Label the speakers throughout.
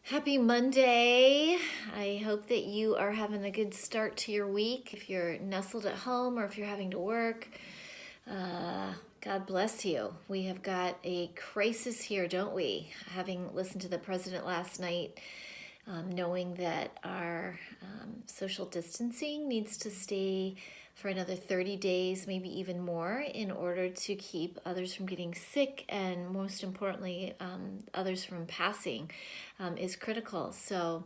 Speaker 1: Happy Monday. I hope that you are having a good start to your week. If you're nestled at home or if you're having to work, God bless you. We have got a crisis here, don't we? Having listened to the president last night, knowing that our social distancing needs to stay for another 30 days, maybe even more, in order to keep others from getting sick and, most importantly, others from passing is critical. So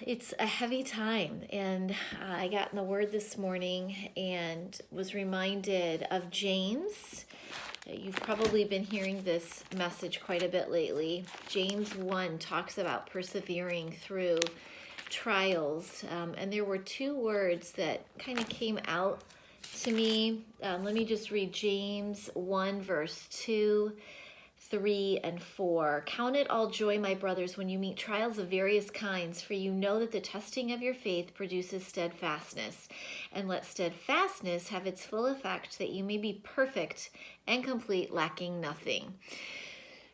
Speaker 1: it's a heavy time, and I got in the Word this morning and was reminded of James. You've probably been hearing this message quite a bit lately. James 1 talks about persevering through trials, and there were two words that kind of came out to me. Let me just read James 1 verse 2, 3, and 4. Count it all joy, my brothers, when you meet trials of various kinds, for you know that the testing of your faith produces steadfastness. And let steadfastness have its full effect, that you may be perfect and complete, lacking nothing.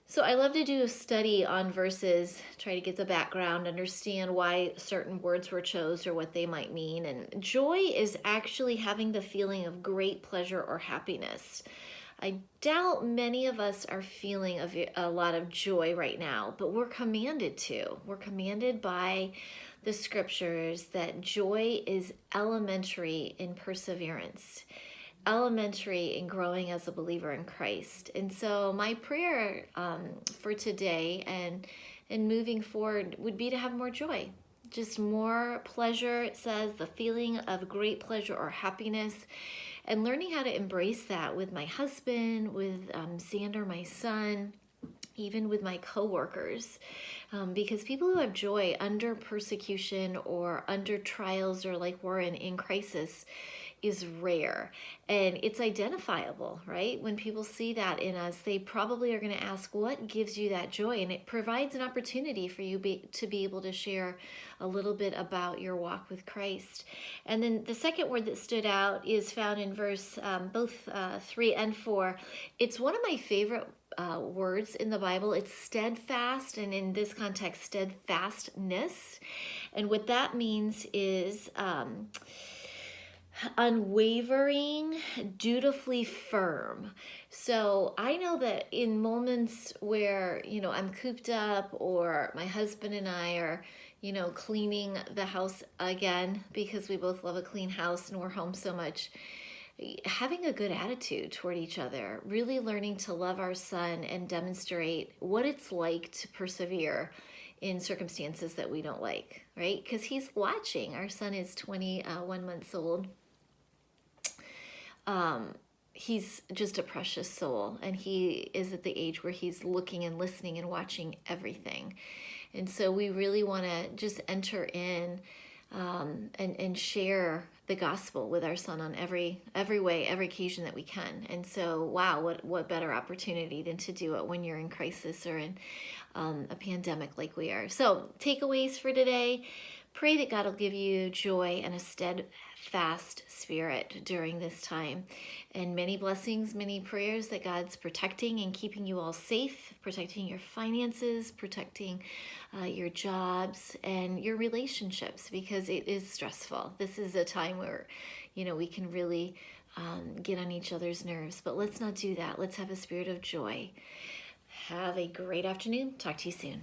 Speaker 1: So I love to do a study on verses, try to get the background, understand why certain words were chosen or what they might mean. And joy is actually having the feeling of great pleasure or happiness. I doubt many of us are feeling a lot of joy right now, but we're commanded to. We're commanded by the scriptures that joy is elementary in perseverance, elementary in growing as a believer in Christ. And so my prayer for today and moving forward would be to have more joy, just more pleasure. It says the feeling of great pleasure or happiness, and learning how to embrace that with my husband, with Xander, my son, even with my coworkers, because people who have joy under persecution or under trials or like we're in crisis is rare, and it's identifiable, right? When people see that in us, they probably are going to ask, what gives you that joy? And it provides an opportunity for you to be able to share a little bit about your walk with Christ. And then the second word that stood out is found in verse both 3 and 4. It's one of my favorite words in the Bible. It's steadfast, and in this context, steadfastness. And what that means is unwavering, dutifully firm. So I know that in moments where, I'm cooped up, or my husband and I are, cleaning the house again, because we both love a clean house and we're home so much, having a good attitude toward each other, really learning to love our son and demonstrate what it's like to persevere in circumstances that we don't like, right? Because he's watching. Our son is 21 months old. He's just a precious soul, and he is at the age where he's looking and listening and watching everything. And so we really want to just enter in and share the gospel with our son on every way, every occasion that we can. And so, wow, what better opportunity than to do it when you're in crisis or in a pandemic like we are. So takeaways for today: pray that God will give you joy and a steadfast spirit during this time. And many blessings, many prayers that God's protecting and keeping you all safe, protecting your finances, protecting your jobs and your relationships, because it is stressful. This is a time where, we can really get on each other's nerves. But let's not do that. Let's have a spirit of joy. Have a great afternoon. Talk to you soon.